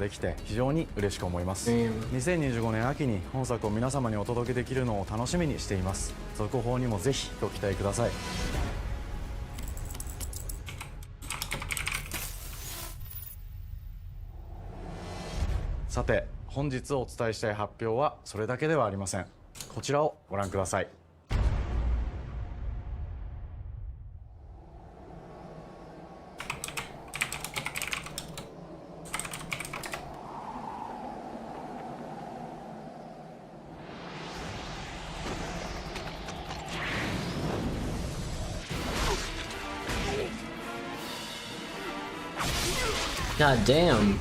できて非常に嬉しく思います。2025年秋に本作を皆様にお届けできるのを楽しみにしています。続報にもぜひご期待ください。さて、本日お伝えしたい発表はそれだけではありません。こちらをご覧ください。God damn.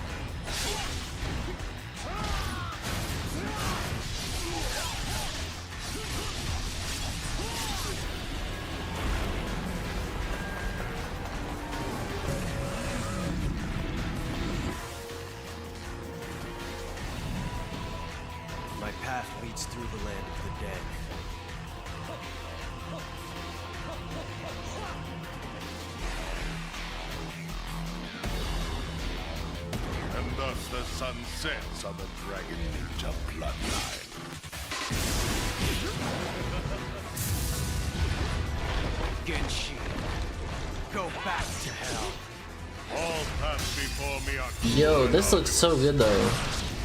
My path leads through the land of the dead. And thus the sun sets on the Dragon Ninja bloodline. Genshi, go back to hell. All paths before me are Yo, this looks so good though.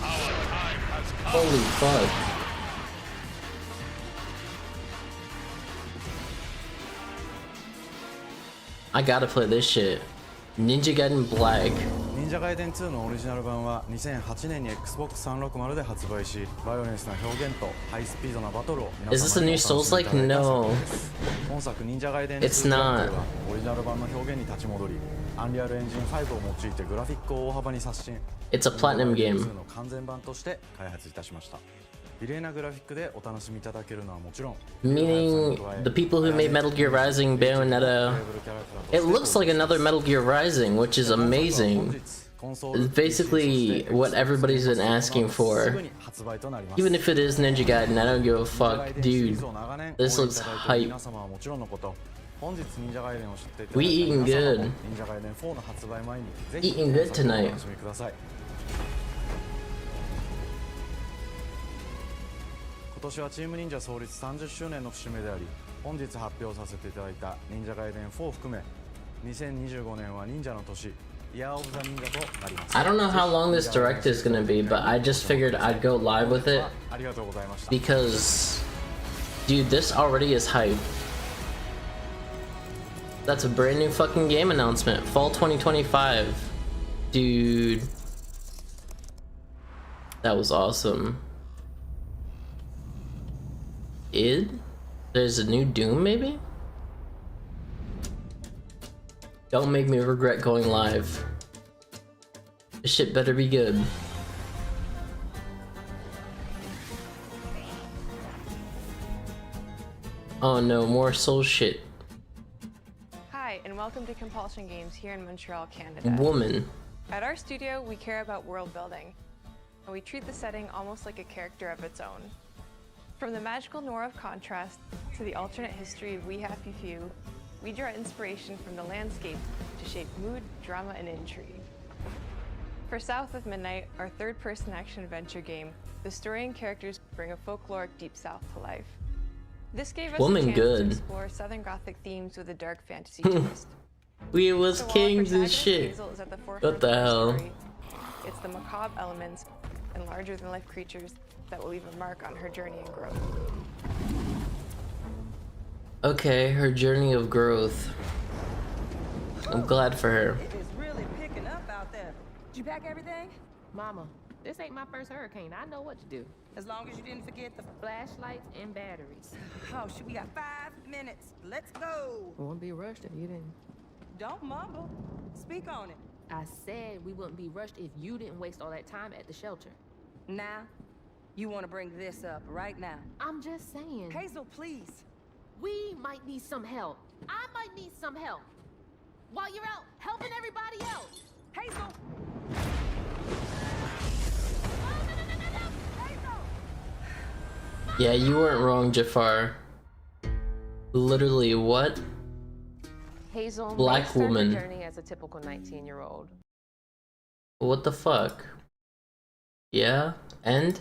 Our time has come. Holy fuck. I gotta play this shit. Ninja Gaiden Black. 忍者ガイデン2のオリジナル版は2008年に Xbox360 で発売し、バイオレンスな表現とハイスピードなバトルを皆 Is this 様 a に new お楽しみい Souls-like? ただいた作 No. 品です。本作忍者ガイデン It's 2 not. ではオリジナル版の表現に立ち戻り、アンリアルエンジン5を用いてグラフィックを大幅に刷新。 It's a platinum 忍者ガイデン game. 2の完全版として開発いたしました。美麗なグラフィックでお楽しみいただけるのはもちろん、 Meaning the people who made Metal Gear Rising, Bayonetta. It looks like another Metal Gear Rising, which is amazing. It's basically what everybody's been asking for. Even if it is Ninja Gaiden, I don't give a fuck. Dude, this looks hype. We eating good. Eating good tonight. 今年はチーム忍者創立30周年の節目であり、本日発表させていただいた忍者ガイデン4を含め、2025年は忍者の年、イヤーオブザ忍者となります。 I don't know how long this direct is gonna be, but I just figured I'd go live with it ありがとうございました。 because, dude, this already is hype. That's a brand new fucking game announcement. Fall 2025. Dude. That was awesome. There's a new Doom, maybe? Don't make me regret going live. This shit better be good. Oh no, more soul shit. Hi, and welcome to Compulsion Games here in Montreal, Canada. Woman. At our studio, we care about world building, and we treat the setting almost like a character of its own. From the magical noir of contrast to the alternate history of We Happy Few, we draw inspiration from the landscape to shape mood, drama, and intrigue. For South of Midnight, our third-person action-adventure game, the story and characters bring a folkloric Deep South to life. This gave us a chance to explore Southern Gothic themes with a dark fantasy twist. We was So while our kings and protagonist shit. Hazel is at the What forefront the of our hell? story, it's the macabre elements and larger-than-life creatures that will leave a mark on her journey and growth. Okay, her journey of growth. I'm glad for her. It is really picking up out there. Did you pack everything? Mama, this ain't my first hurricane. I know what to do. As long as you didn't forget the... Flashlights and batteries. Oh, shit, we got 5 minutes. Let's go. Won't be rushed if you didn't. Don't mumble. Speak on it. I said we wouldn't be rushed if you didn't waste all that time at the shelter. Now, you want to bring this up right now. I'm just saying. Hazel, please. We might need some help. I might need some help. While you're out helping everybody else. Hazel! Yeah, you weren't wrong, Jafar. Literally, what? Hazel Black may start her woman. journey as a typical 19-year-old. What the fuck? Yeah, and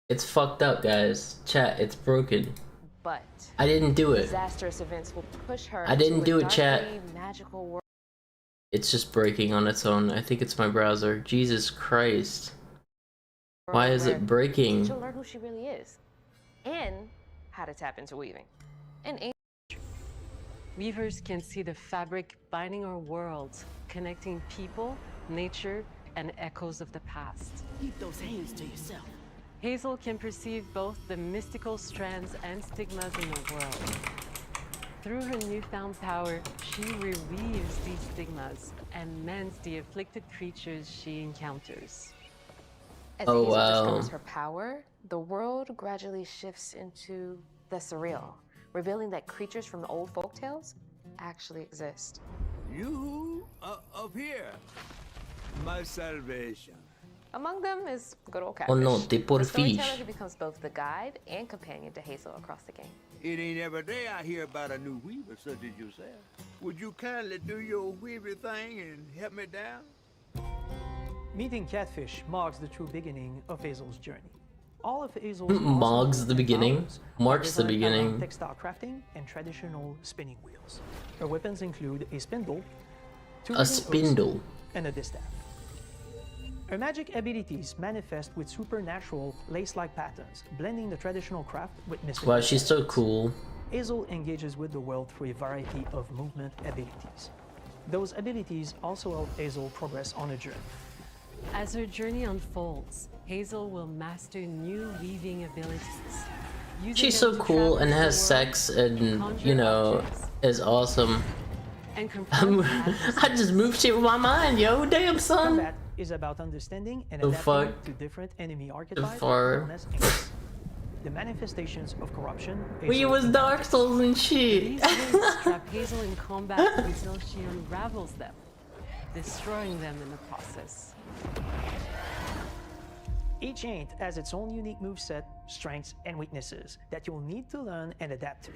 it's fucked up, guys. Chat, it's broken. But I didn't do it. disastrous events will push her I didn't into do a it, chat. darkly magical world. It's just breaking on its own. I think it's my browser. Jesus Christ. Why is it breaking? She'll learn who she really is and how to tap into weaving. And Weavers can see the fabric binding our worlds, connecting people, nature, and echoes of the past. Keep those hands to yourself. Hazel can perceive both the mystical strands and stigmas in the world. Through her newfound power, she reweaves these stigmas and mends the afflicted creatures she encounters. as Oh, Hazel wow. discovers her power, the world gradually shifts into the surreal, revealing that creatures from the old folktales actually exist. You up here, my salvation. Among them is good old Oh Catfish, no, te por the storyteller fish. who becomes both the guide and companion to Hazel across the game. It ain't every day I hear about a new weaver such as yourself. Would you kindly do your weaver thing and help me down? Meeting Catfish marks the true beginning of Hazel's journey. All of Hazel's Marks the beginning. powers Marks the are designed around beginning. textile crafting and traditional spinning wheels. Her weapons include a spindle, two A wooden spindle. hooks, and a distaff. Her magic abilities manifest with supernatural lace-like patterns, blending the traditional craft with mystical Wow, she's so elements. cool. Hazel engages with the world through a variety of movement abilities. Those abilities also help Hazel progress on a journey. As her journey unfolds, Hazel will master new weaving abilities. Using She's them so to cool and traverse has the world, sex and, conjure you know, objects, is awesome. and confront I just moved shit with my mind, yo. Damn, son. Combat is about understanding and The adapting fuck? to different enemy archetypes far? known as inks. The manifestations of corruption. We Hazel was Dark inhabits. Souls and shit. These winds trap Hazel in combat until she unravels them, destroying them in the process. Each ain't has its own unique moveset, strengths, and weaknesses that you'll need to learn and adapt to.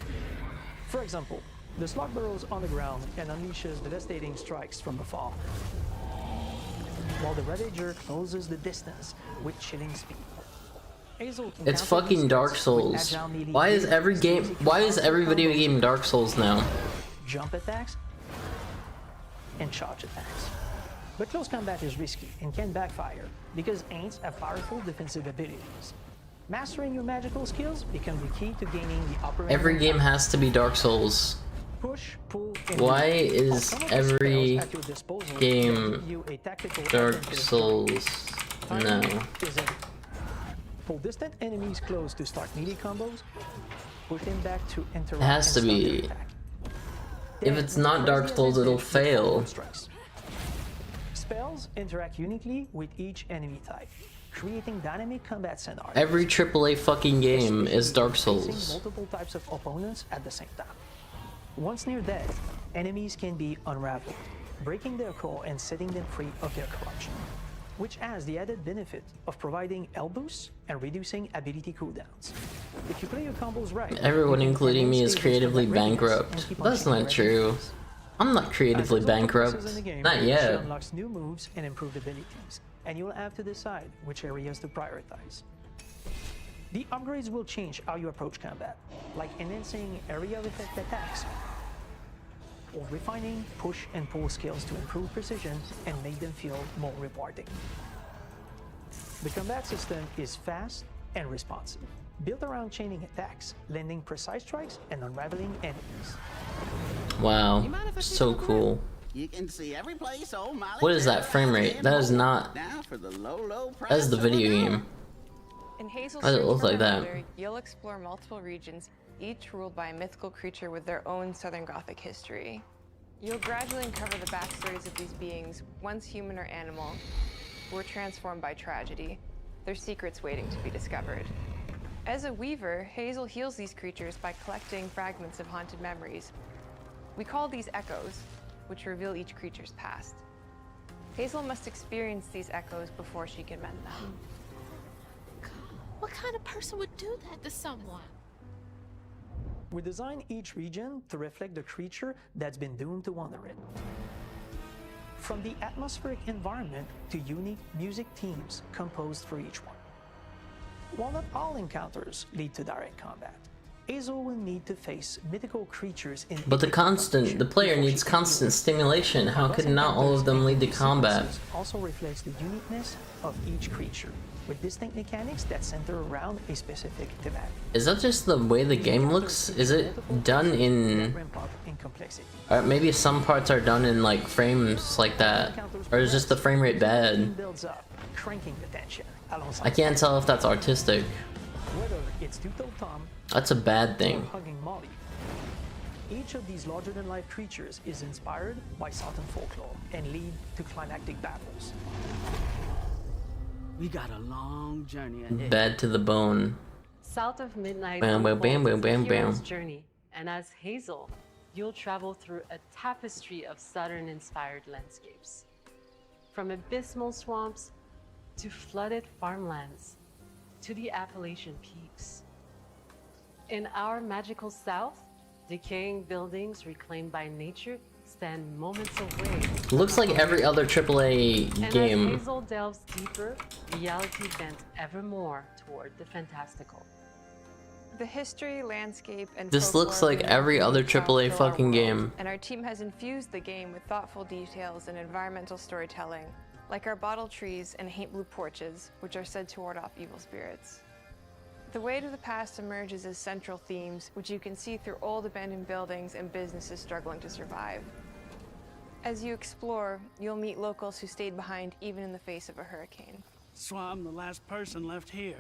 For example, the slug burrows on the ground and unleashes devastating strikes from afar, while the Ravager closes the distance with chilling speed. Hazel can It's counter these fucking Dark threats with Souls. agile melee Why is every abilities, game? Why is every video game Dark Souls now? jump attacks, and charge attacks. But close combat is risky and can backfire because aints have powerful defensive abilities. Mastering your magical skills become the key to gaining the upper hand Every in game combat. has to be Dark Souls. Push, pull, and Why weave. is Some of the every spells at your disposal game can give you a tactical Dark advantage. Souls? Timing No. is everything. Pull distant enemies close to start melee combos. Push them back to interact. It has to and start be. their attack. If Then, it's not press Dark the Souls, it'll advantage with fail. follow-up strikes. Spells interact uniquely with each enemy type, creating dynamic combat scenarios. Every AAA fucking game especially is Dark when facing Souls. multiple types of opponents at the same time. Once near death, enemies can be unraveled, breaking their core and setting them free of their corruption, which has the added benefit of providing health boosts and reducing ability cooldowns. If you play your combos right, Everyone, you can including me, enhance is stages creatively for that readiness bankrupt. and keep on That's checking not your true. abilities. I'm not creatively As the zone bankrupt. progresses in the game, Not she yet. unlocks new moves and improved abilities, and you'll have to decide which areas to prioritize. The upgrades will change how you approach combat, like enhancing area of effect attacks, or refining push and pull skills to improve precision and make them feel more rewarding. The combat system is fast and responsive, built around chaining attacks, landing precise strikes, and unraveling enemies. Wow, so cool. You can see every place old Molly What is that frame rate? That is not. now for the low price. That is the of a video dollar. game. In Hazel's Why does it Search look for like Her that? Mother, you'll explore multiple regions, each ruled by a mythical creature with their own Southern Gothic history. You'll gradually uncover the backstories of these beings, once human or animal, who were transformed by tragedy, their secrets waiting to be discovered. As a weaver, Hazel heals these creatures by collecting fragments of haunted memories. We call these echoes, which reveal each creature's past. Hazel must experience these echoes before she can mend them. What kind of person would do that to someone? We design each region to reflect the creature that's been doomed to wander it. from the atmospheric environment to unique music themes composed for each one. While not all encounters lead to direct combat, Azo will need to face mythical creatures in But the player needs constant stimulation. How could not all of them lead to combat? Also reflects the uniqueness of each creature, with distinct mechanics that center around a specific thematic. Is that just the way the game looks? Is it done in... maybe some parts are done in like frames like that, or is just the frame rate bad? I can't tell if that's artistic. That's a bad thing. Each of these larger-than-life creatures is inspired by Southern folklore and lead to climactic battles. We got a long journey ahead. Bad to the bone. South of Midnight Bam, bam, bam, bam, bam, hero's bam. journey, and as Hazel, you'll travel through a tapestry of Southern-inspired landscapes. From abysmal swamps to flooded farmlands to the Appalachian peaks. In our magical South, decaying buildings reclaimed by nature stand moments away. Looks like every other AAA game. And as Hazel delves deeper, reality bends ever more toward the fantastical. The history, landscape, and This looks like every other AAA fucking game. And our team has infused the game with thoughtful details and environmental storytelling, like our bottle trees and haint blue porches, which are said to ward off evil spirits. The weight of the past emerges as central themes, which you can see through old abandoned buildings and businesses struggling to survive. As you explore, you'll meet locals who stayed behind even in the face of a hurricane. So I'm the last person left here.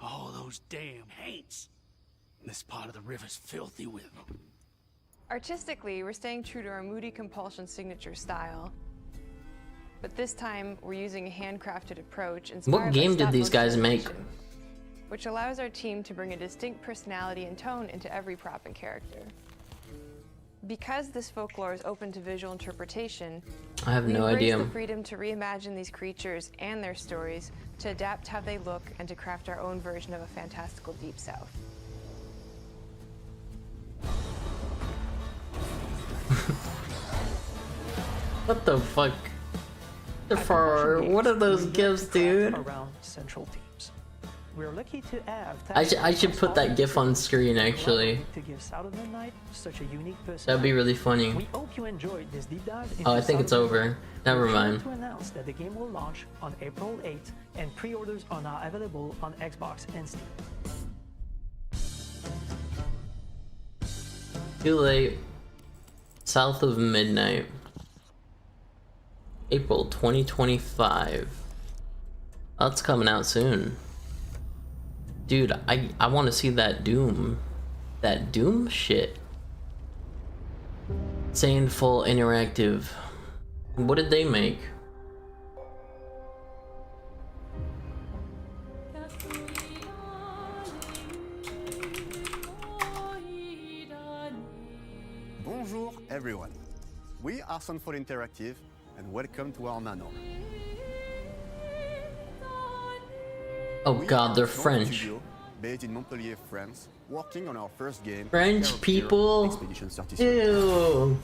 Oh, those damn haints. This part of the river's filthy with them. Artistically, we're staying true to our moody compulsion signature style. But this time, we're using a handcrafted approach inspired What game by did these guys make? animation, which allows our team to bring a distinct personality and tone into every prop and character. Because this folklore is open to visual interpretation, I have no we embrace idea. the freedom to reimagine these creatures and their stories, to adapt how they look, and to craft our own version of a fantastical Deep South. What the fuck? What are those gifs, dude? Around central themes. We're lucky to have I should put that gif on screen actually. to give South of Midnight such a unique That'd be really funny. We hope you enjoyed this deep dive. Oh, I think it's over. Never We're mind. proud to announce that the game will launch on April 8th, and pre-orders are now available on Xbox and Steam. Too late. South of Midnight. April 2025. That's coming out soon. Dude, I want to see that Doom. That Doom shit. Sane Full Interactive. What did they make? Bonjour everyone. We are Sunfall Interactive and welcome to our manor. Oh god, they're French. Studio based in Montpellier, France, working on our first game. French people? Expedition 36. Ew.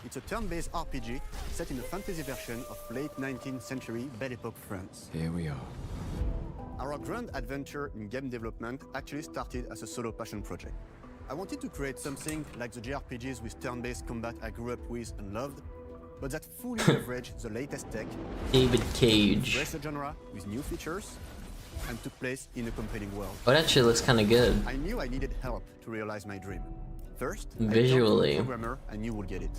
It's a turn-based RPG set in a fantasy version of late 19th century Belle Epoque France. Here we are. Our grand adventure in game development actually started as a solo passion project. I wanted to create something like the JRPGs with turn-based combat I grew up with and loved, but that fully leveraged the latest tech, David Cage. embraced the genre with new features, and took place in a compelling world. Oh, that shit looks kind of good. I knew I needed help to realize my dream. First, Visually. I talked to a programmer I knew would get it.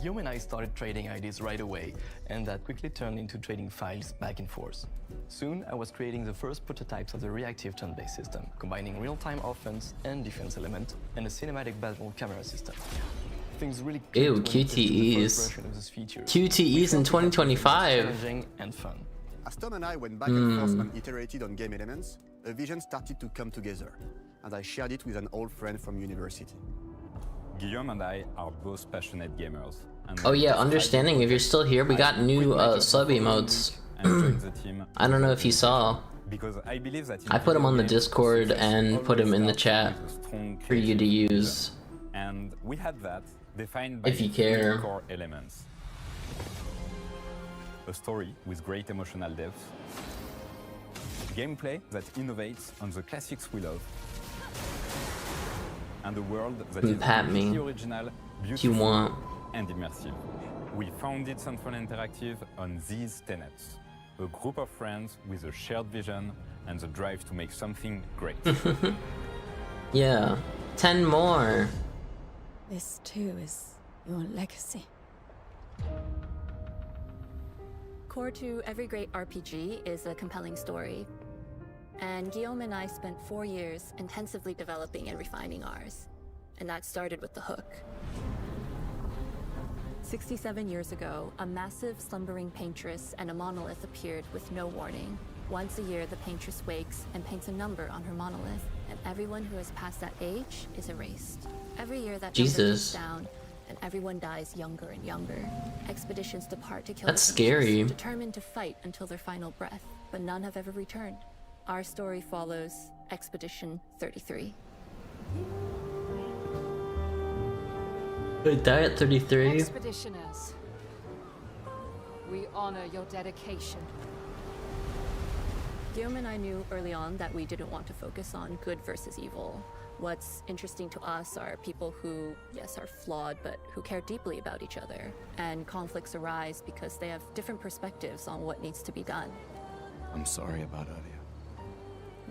Guillaume and I started trading ideas right away, and that quickly turned into trading files back and forth. Soon, I was creating the first prototypes of the reactive turn-based system, combining real-time offense and defense element, and a cinematic battle camera system. Things really Ew, clicked when we tested the first QTEs. version of this feature. QTEs in 2025. Challenging and fun. As Tom and I went back and forth and iterated on game elements, a vision started to come together, and I shared it with an old friend from university. Guillaume and I are both passionate gamers. And Oh yeah, understanding if you're still here, we got new sub emotes. I don't know if you saw. because I believe that I put them on the Discord and put them in the chat for you to use. And we had that defined by If you three care. core elements. A story with great emotional depth, gameplay that innovates on the classics we love, and a world that is Pat me completely original, if you beautiful, want. and immersive. We founded Central Interactive on these tenets. A group of friends with a shared vision and the drive to make something great. Yeah. 10 more. This too is your legacy. Core to every great RPG is a compelling story. And Guillaume and I spent 4 years intensively developing and refining ours. And that started with the hook. 67 years ago, a massive slumbering paintress and a monolith appeared with no warning. Once a year, the paintress wakes and paints a number on her monolith, and everyone who has passed that age is erased. Every year that number ticks down, and everyone dies younger and younger. Expeditions depart to kill That's the paintress, scary. determined to fight until their final breath, but none have ever returned. Our story follows Expedition 33. They die at 33? Expeditioners, we honor your dedication. Guillaume and I knew early on that we didn't want to focus on good versus evil. What's interesting to us are people who, yes, are flawed, but who care deeply about each other. And conflicts arise because they have different perspectives on what needs to be done. I'm sorry about earlier.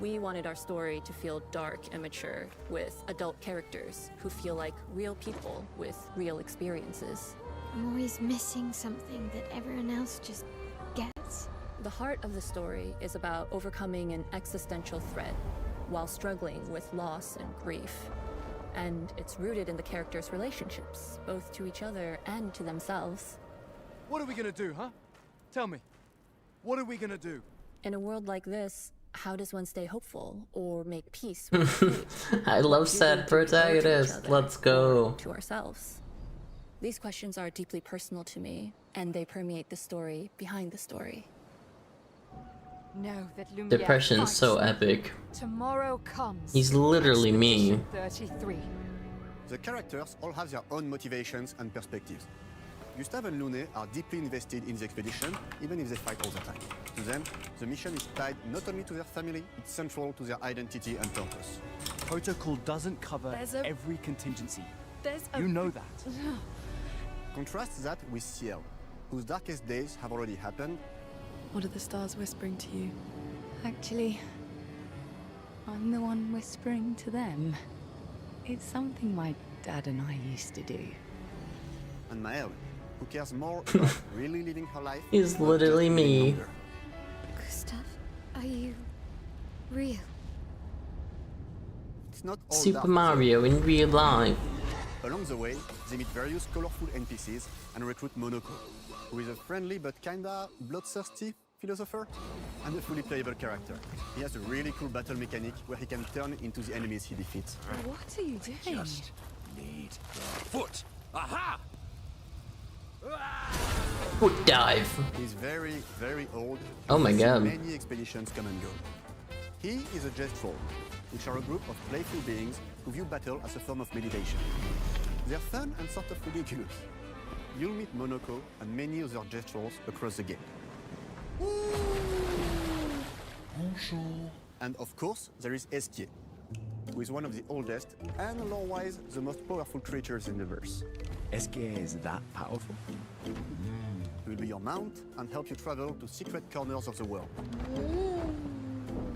We wanted our story to feel dark and mature, with adult characters who feel like real people with real experiences. I'm always missing something that everyone else just gets. The heart of the story is about overcoming an existential threat while struggling with loss and grief. And it's rooted in the characters' relationships, both to each other and to themselves. What are we gonna do, huh? Tell me. What are we gonna do? In a world like this, how does one stay hopeful or make peace with fate? I love sad protagonists. Let's go. To ourselves. These questions are deeply personal to me, and they permeate the story behind the story. Know that Lumiere Depression's so fights. epic. Tomorrow comes. He's literally me. 33. The characters all have their own motivations and perspectives. Gustave and Lune are deeply invested in the expedition, even if they fight all the time. To them, the mission is tied not only to their family, it's central to their identity and purpose. Protocol doesn't cover every contingency. You know that. Contrast that with Ciel, whose darkest days have already happened. What are the stars whispering to you? Actually, I'm the one whispering to them. It's something my dad and I used to do. And Maëlle, who cares more about really living her life. He's literally me. Gustav, are you real? It's not all Super dark. Mario in real life. Along the way, they meet various colorful NPCs and recruit Monoko, who is a friendly but kinda bloodthirsty philosopher and a fully playable character. He has a really cool battle mechanic where he can turn into the enemies he defeats. What are you doing? Just need the foot. Aha! Foot dive. He's very, very old. Oh my He's seen god. Many expeditions come and go. He is a Jest Troll, which are a group of playful beings who view battle as a form of meditation. They're fun and sort of ridiculous. You'll meet Monoko and many other Jest Trolls across the game. And of course, there is Esquier, who is one of the oldest and lore-wise the most powerful creatures in the verse. Esquier is that powerful? He will be your mount and help you travel to secret corners of the world.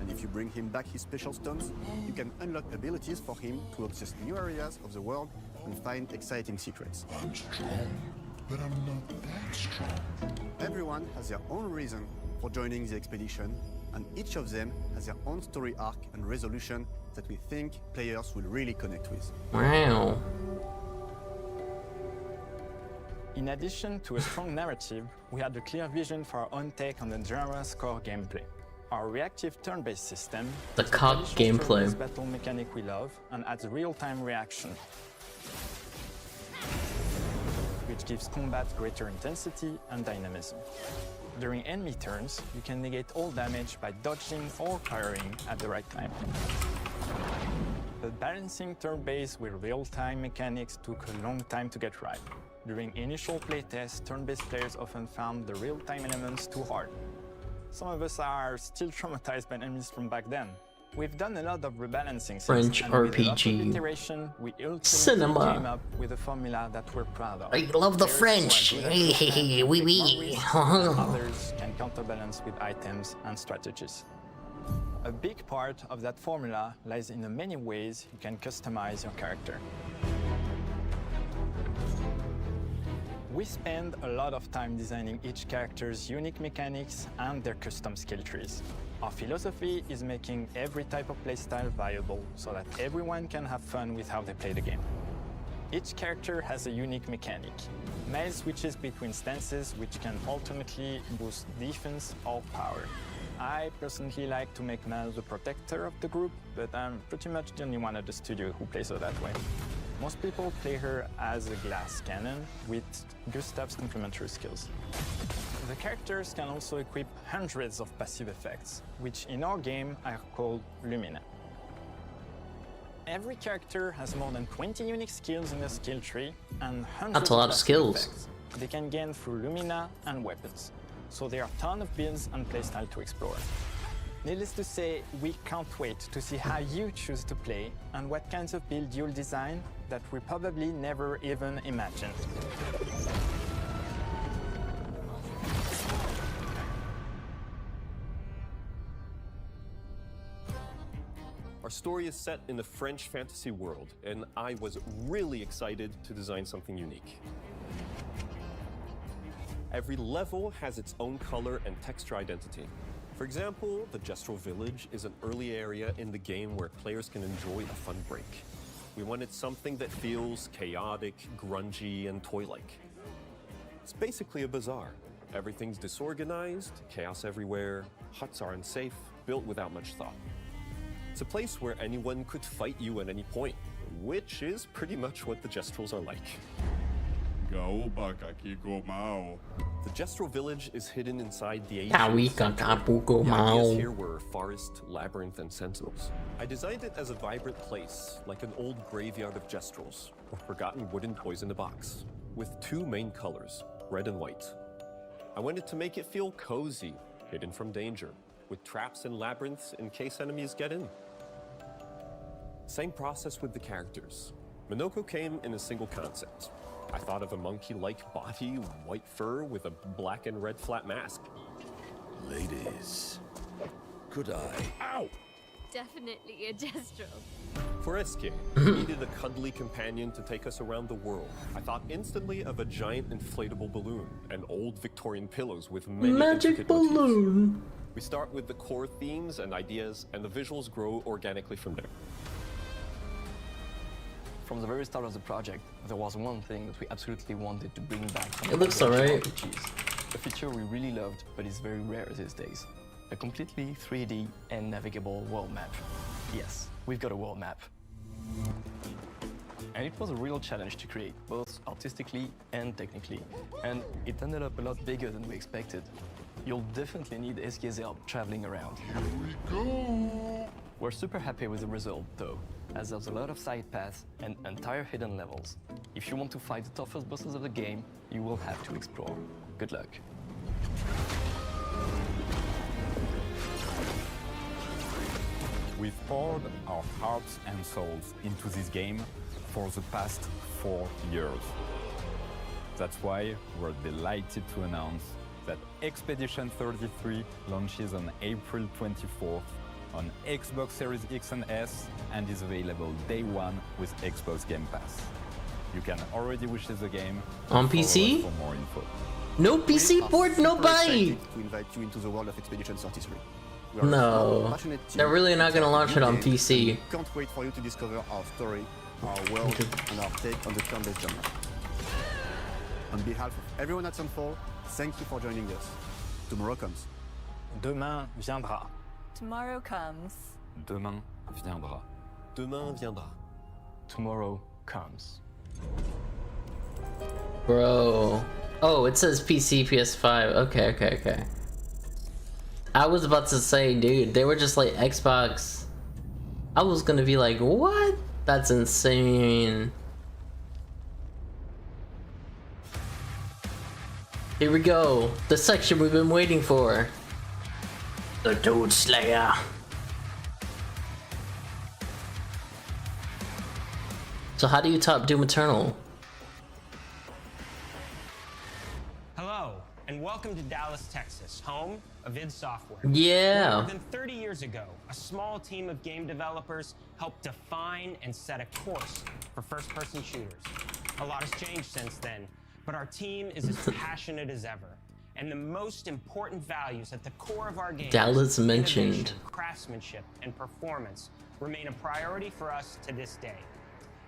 And if you bring him back his special stones, you can unlock abilities for him to access new areas of the world and find exciting secrets. I'm strong, but I'm not that strong. Everyone has their own reason for joining the expedition, and each of them has their own story arc and resolution that we think players will really connect with. Wow. In addition to a strong narrative, we had a clear vision for our own take on the genre's core gameplay. Our reactive turn-based system, The cock gameplay. turn-based battle mechanic we love, and adds real-time reaction, which gives combat greater intensity and dynamism. During enemy turns, you can negate all damage by dodging or firing at the right time. But balancing turn-based with real-time mechanics took a long time to get right. During initial playtests, turn-based players often found the real-time elements too hard. Some of us are still traumatized by enemies from back then. We've done a lot of rebalancing since, French and with a lot of RPG. iteration, we ultimately Cinema. came up with a formula that we're proud of. I love the Players French. who are good at short-term Oui, can oui. take more risks, and others can counterbalance with items and strategies. A big part of that formula lies in the many ways you can customize your character. We spend a lot of time designing each character's unique mechanics and their custom skill trees. Our philosophy is making every type of playstyle viable so that everyone can have fun with how they play the game. Each character has a unique mechanic. Miles switches between stances, which can ultimately boost defense or power. I personally like to make Miles the protector of the group, but I'm pretty much the only one at the studio who plays her that way. Most people play her as a glass cannon with Gustav's complementary skills. The characters can also equip hundreds of passive effects, which in our game are called Lumina. Every character has more than 20 unique skills in the skill tree and hundreds That's a lot of passive skills. effects they can gain through Lumina and weapons. So there are a ton of builds and playstyle to explore. Needless to say, we can't wait to see how you choose to play and what kinds of build you'll design that we probably never even imagined. Our story is set in the French fantasy world, and I was really excited to design something unique. Every level has its own color and texture identity. For example, the Gestural Village is an early area in the game where players can enjoy a fun break. We wanted something that feels chaotic, grungy, and toy-like. It's basically a bazaar. Everything's disorganized, chaos everywhere, huts are unsafe, built without much thought. It's a place where anyone could fight you at any point, which is pretty much what the Gestrals are like. The Gestral Village is hidden inside the ancient sanctuary. The ideas here were forest, labyrinth, and sentinels. I designed it as a vibrant place, like an old graveyard of Gestrals, or forgotten wooden toys in a box, with two main colors, red and white. I wanted to make it feel cozy, hidden from danger, with traps and labyrinths in case enemies get in. Same process with the characters. Minoko came in a single concept. I thought of a monkey-like body, white fur with a black and red flat mask. Ladies, could I? Ow! Definitely a Gestral. For Eske, we needed a cuddly companion to take us around the world. I thought instantly of a giant inflatable balloon and old Victorian pillows with many Magic balloon. motifs. We start with the core themes and ideas, and the visuals grow organically from there. From the very start of the project, there was one thing that we absolutely wanted to bring back from It looks adventure alright. RPGs. A feature we really loved, but is very rare these days. A completely 3D and navigable world map. Yes, we've got a world map. And it was a real challenge to create, both artistically and technically. And it ended up a lot bigger than we expected. You'll definitely need Eske's help traveling around. Here we go! We're super happy with the result, though, as there's a lot of side paths and entire hidden levels. If you want to fight the toughest bosses of the game, you will have to explore. Good luck. We've poured our hearts and souls into this game for the past 4 years. That's why we're delighted to announce that Expedition 33 launches on April 24th on Xbox Series X and S and is available day one with Xbox Game Pass. You can already wishlist the game On and follow PC? us for more info. No PC port, no buy! To invite you into the world of Expedition 33. We are a No, small, passionate team they're really not gonna launch it on dedicated to the game, PC. and we can't wait for you to discover our story, our world, and our take on the turn-based genre. On behalf of everyone at Sunfall, thank you for joining us. Tomorrow comes. Demain viendra. Tomorrow comes. Demain viendra. Demain viendra. Tomorrow comes. Bro. Oh, it says PC, PS5. Okay. I was about to say, dude, they were just like Xbox I was gonna be like, what? That's insane. Here we go. The section we've been waiting for. The Toad Slayer. So how do you top Doom Eternal? Hello, and welcome to Dallas, Texas, home of id Software. Yeah. More than 30 years ago, a small team of game developers helped define and set a course for first-person shooters. A lot has changed since then, but our team is as passionate as ever. And the most important values at the core of our game, Dallas mentioned. innovation, craftsmanship, and performance, remain a priority for us to this day.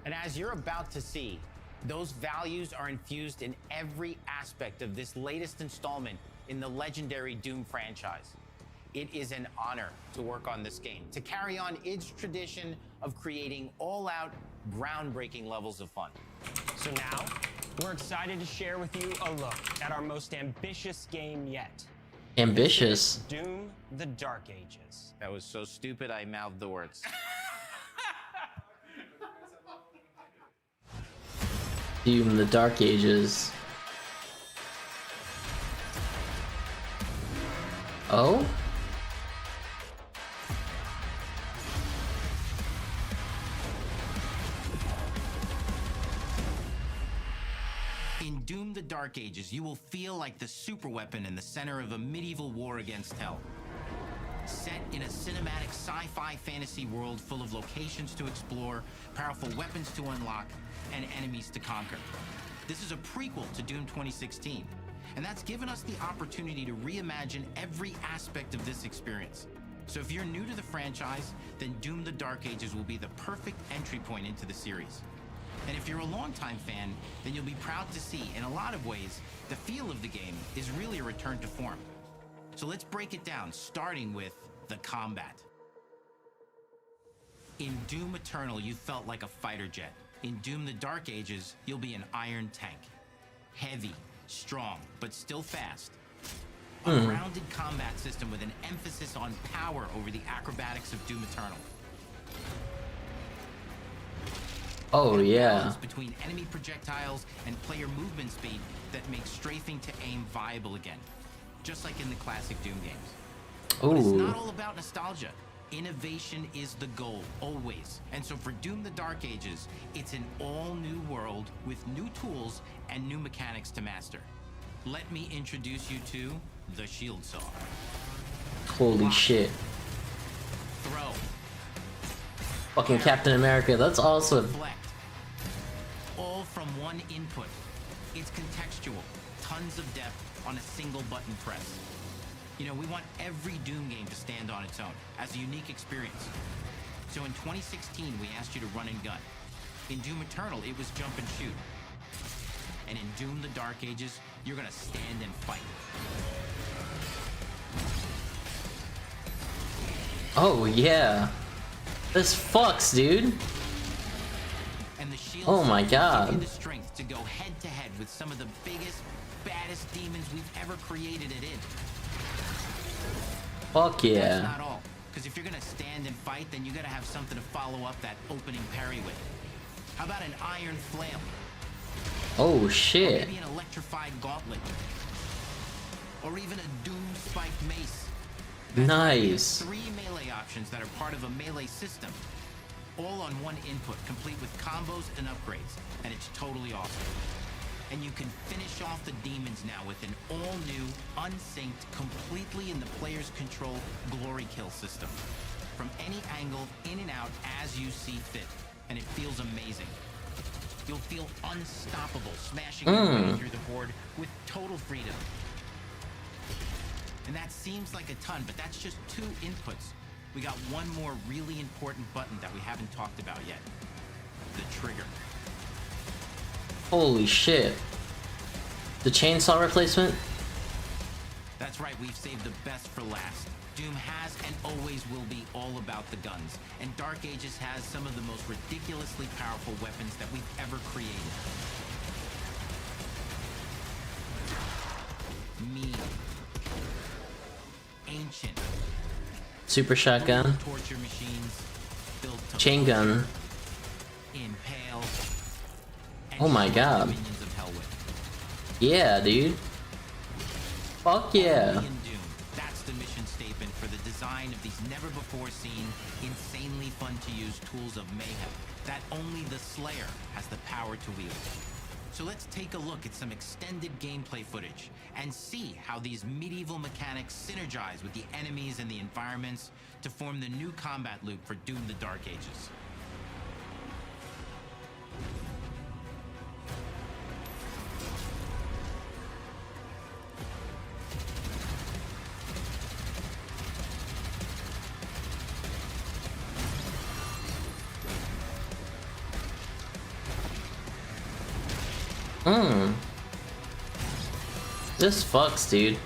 And as you're about to see, those values are infused in every aspect of this latest installment in the legendary Doom franchise. It is an honor to work on this game, to carry on id's tradition of creating all-out, groundbreaking levels of fun. So now, we're excited to share with you a look at our most ambitious game yet. Ambitious? Doom: The Dark Ages. That was so stupid I mouthed the words. Doom: The Dark Ages. Oh? In Doom: The Dark Ages, you will feel like the superweapon in the center of a medieval war against hell. Set in a cinematic sci-fi fantasy world full of locations to explore, powerful weapons to unlock, and enemies to conquer. This is a prequel to Doom 2016, and that's given us the opportunity to reimagine every aspect of this experience. So if you're new to the franchise, then Doom: The Dark Ages will be the perfect entry point into the series. And if you're a longtime fan, then you'll be proud to see, in a lot of ways, the feel of the game is really a return to form. So let's break it down, starting with the combat. In Doom Eternal, you felt like a fighter jet. In Doom: The Dark Ages, you'll be an iron tank. Heavy, strong, but still fast. A grounded combat system with an emphasis on power over the acrobatics of Doom Eternal. Oh yeah. Balance between enemy projectiles and player movement speed that makes strafing to aim viable again, just like in the classic Doom games. But it's not all about nostalgia. Innovation is the goal, always. And so for Doom: The Dark Ages, it's an all-new world with new tools and new mechanics to master. Let me introduce you to the Shield Saw. Holy shit. Throw. Fucking Captain America, that's awesome. Deflect. All from one input. It's contextual, tons of depth on a single button press. You know, we want every Doom game to stand on its own, as a unique experience. So in 2016, we asked you to run and gun. In Doom Eternal, it was jump and shoot. And in Doom: The Dark Ages, you're gonna stand and fight. Oh yeah. This fucks, dude. And the Shield Oh my Saw god. gives you the strength to go head to head with some of the biggest, baddest demons we've ever created at id. Fuck That's yeah. not all. Because if you're gonna stand and fight, then you gotta have something to follow up that opening parry with. How about an iron flail? Oh Or shit. maybe an electrified gauntlet. Or even a Doom spiked mace. Nice. 3 melee options that are part of a melee system. All on one input, complete with combos and upgrades. And it's totally awesome. And you can finish off the demons now with an all-new, unsynced, completely in the player's control glory kill system. From any angle, in and out, as you see fit. And it feels amazing. You'll feel unstoppable, smashing your way through the board with total freedom. And that seems like a ton, but that's just 2 inputs. We got one more really important button that we haven't talked about yet. The trigger. Holy shit. The chainsaw replacement? That's right, we've saved the best for last. Doom has and always will be all about the guns, and Dark Ages has some of the most ridiculously powerful weapons that we've ever created. Mean. Ancient. Super shotgun. Torture machines. built to Chain gun. impale, and Oh my shoot god. minions of hell with. Yeah, dude. Fuck yeah. Only in Doom, that's the mission statement for the design of these never-before-seen, insanely fun-to-use tools of mayhem that only the Slayer has the power to wield. So let's take a look at some extended gameplay footage and see how these medieval mechanics synergize with the enemies and the environments to form the new combat loop for Doom: The Dark Ages. This fucks, dude.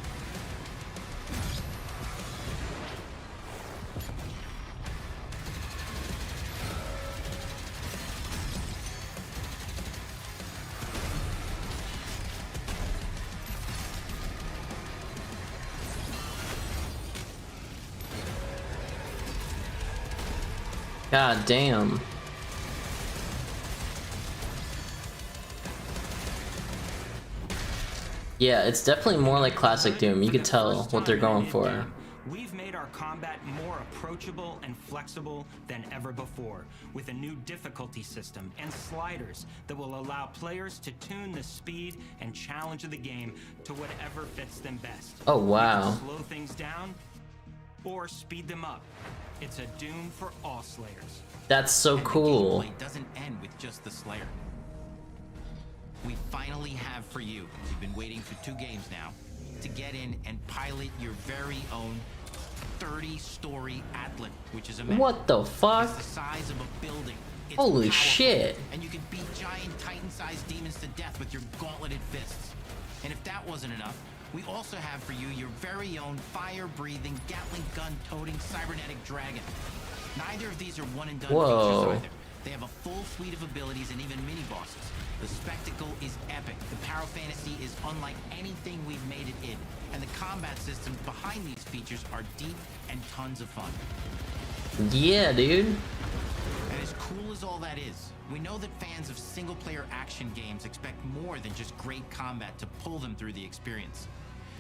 God damn. Yeah, it's definitely more like classic Doom. You could tell what they're going for. We've made our combat more approachable and flexible than ever before, with a new difficulty system and sliders that will allow players to tune the speed and challenge of the game to whatever fits them best. Oh wow. You can slow things down or speed them up. It's a Doom for all Slayers. That's so cool. The gameplay doesn't end with just the Slayer. We finally have for you, you've been waiting for 2 games now, to get in and pilot your very own 30-story Atlan, which is a map. What the fuck? It's the size of a building. It's Holy powerful, shit. And you can beat giant Titan-sized demons to death with your gauntleted fists. And if that wasn't enough, we also have for you your very own fire-breathing, Gatling gun-toting cybernetic dragon. Neither of these are one-and-done Whoa. features either. They have a full suite of abilities and even mini-bosses. The spectacle is epic. The Power Fantasy is unlike anything we've made it in. And the combat systems behind these features are deep and tons of fun. Yeah, dude. And as cool as all that is, we know that fans of single-player action games expect more than just great combat to pull them through the experience.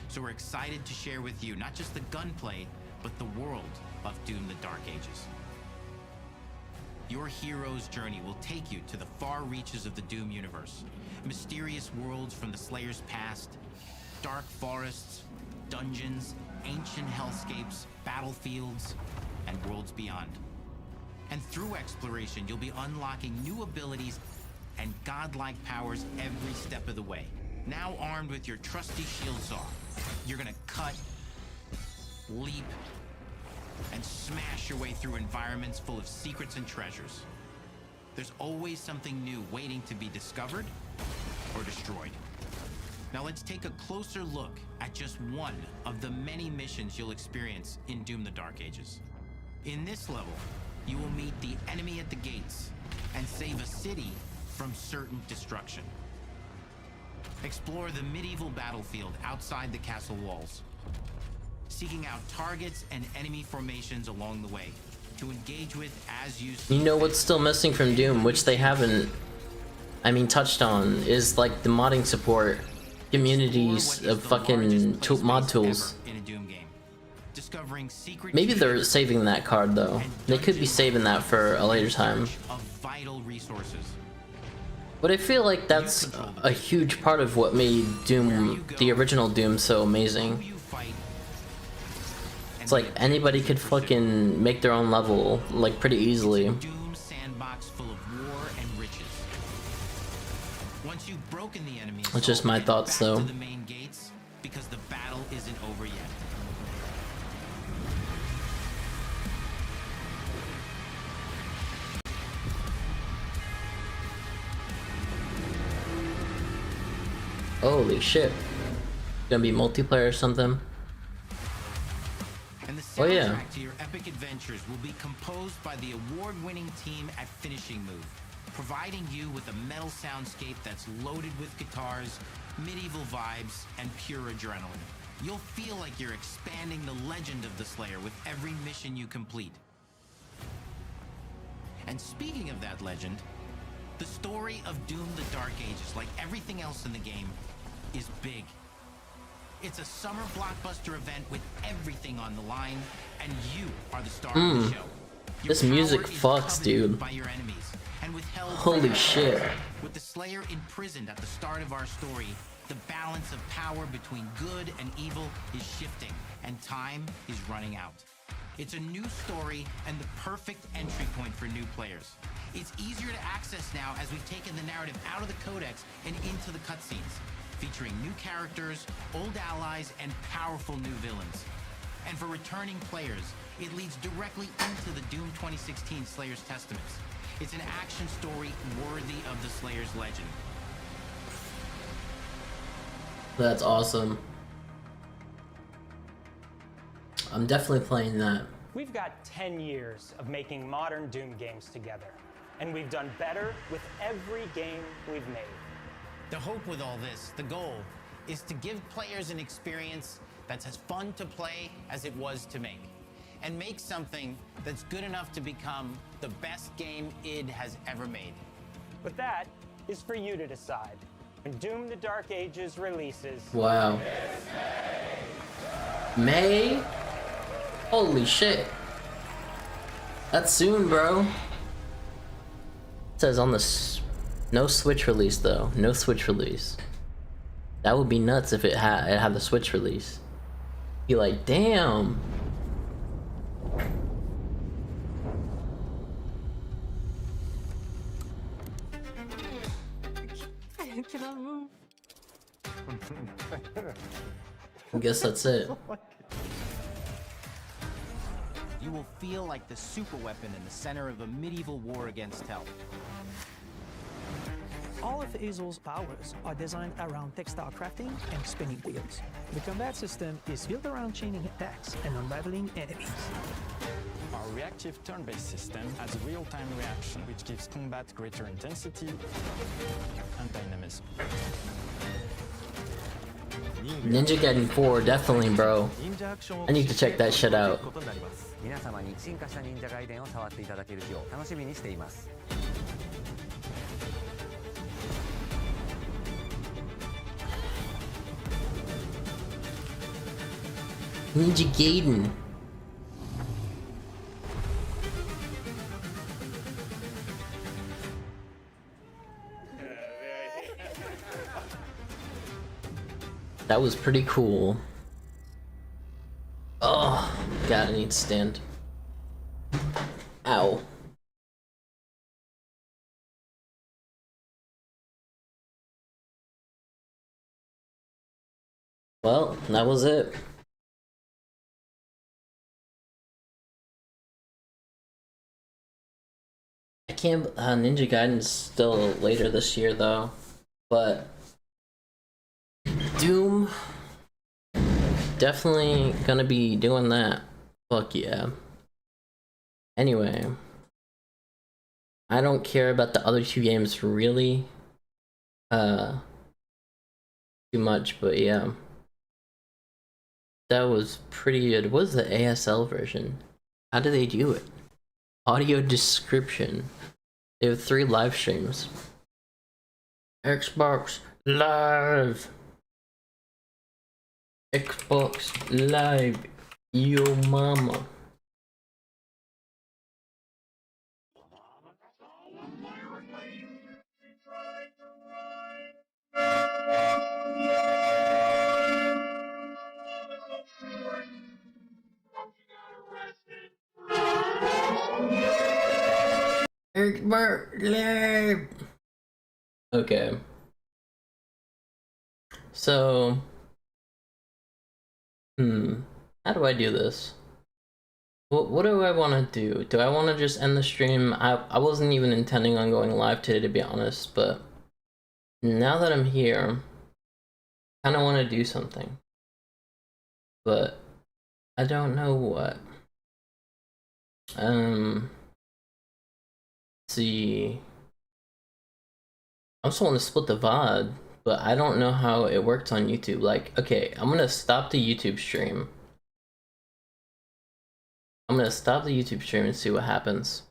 So we're excited to share with you not just the gunplay, but the world of Doom: The Dark Ages. Your hero's journey will take you to the far reaches of the Doom universe. Mysterious worlds from the Slayer's past, dark forests, dungeons, ancient hellscapes, battlefields, and worlds beyond. And through exploration, you'll be unlocking new abilities and godlike powers every step of the way. Now armed with your trusty shield saw, you're gonna cut, leap, and smash your way through environments full of secrets and treasures. There's always something new waiting to be discovered or destroyed. Now let's take a closer look at just one of the many missions you'll experience in Doom: The Dark Ages. In this level, you will meet the enemy at the gates and save a city from certain destruction. Explore the medieval battlefield outside the castle walls, seeking out targets and enemy formations along the way to engage with as you see. You know what's still missing from Doom, which they haven't, touched on, is like the modding support, communities of fucking mod tools. In a Doom game. Discovering secret Maybe they're saving that card though. They could be saving that for a later time. of vital resources. But I feel like that's a huge part of what made Doom, the original Doom, so amazing. It's like anybody could fucking make their own level, like pretty easily. Doom sandbox full of war and riches. Once you've broken the enemy's That's just my thoughts though. to the main gates, because the battle isn't over yet. Holy shit. Gonna be multiplayer or something? And the Oh, yeah. soundtrack to your epic adventures will be composed by the award-winning team at Finishing Move, providing you with a metal soundscape that's loaded with guitars, medieval vibes, and pure adrenaline. You'll feel like you're expanding the legend of the Slayer with every mission you complete. And speaking of that legend, the story of Doom the Dark Ages, like everything else in the game, is big. It's a summer blockbuster event with everything on the line, and you are the star of the show. This music fucks, dude. By your enemies, and withheld Holy shit. With the Slayer imprisoned at the start of our story, the balance of power between good and evil is shifting, and time is running out. It's a new story and the perfect entry point for new players. It's easier to access now as we've taken the narrative out of the codex and into the cutscenes, featuring new characters, old allies, and powerful new villains. And for returning players, it leads directly into the Doom 2016 Slayer's Testaments. It's an action story worthy of the Slayer's legend. That's awesome. I'm definitely playing that. We've got 10 years of making modern Doom games together, and we've done better with every game we've made. The hope with all this, the goal, is to give players an experience that's as fun to play as it was to make, and make something that's good enough to become the best game id has ever made. But that is for you to decide. When Doom the Dark Ages releases... Wow. May? Holy shit. That's soon, bro. It says on the... No Switch release, though. No Switch release. That would be nuts if it had the Switch release. Be like, damn. Can I move? I guess that's it. You will feel like the superweapon in the center of a medieval war against hell. All of Azel's powers are designed around textile crafting and spinning wheels. The combat system is built around chaining attacks and unraveling enemies. Our reactive turn-based system has a real-time reaction, which gives combat greater intensity and dynamism. Ninja Gaiden 4, definitely, bro. I need to check that shit out. 皆様に進化した忍者ガイデンを触っていただける日を楽しみにしています。 Ninja Gaiden. That was pretty cool. Oh, God, I need to stand. Ow. Well, that was it. I can't. Ninja Gaiden's still later this year, though. But Doom, definitely gonna be doing that. Fuck yeah. Anyway, I don't care about the other two games really too much, but yeah. That was pretty good. What was the ASL version? How do they do it? Audio description. They have 3 live streams. Xbox Live. Xbox Live. Yo mama. Xbox Live. Okay. So, how do I do this? What do I want to do? Do I want to just end the stream? I wasn't even intending on going live today, to be honest, but now that I'm here, I kind of want to do something, but I don't know what. See, I also want to split the VOD, but I don't know how it works on YouTube. Like, okay, I'm gonna stop the YouTube stream. I'm gonna stop the YouTube stream and see what happens.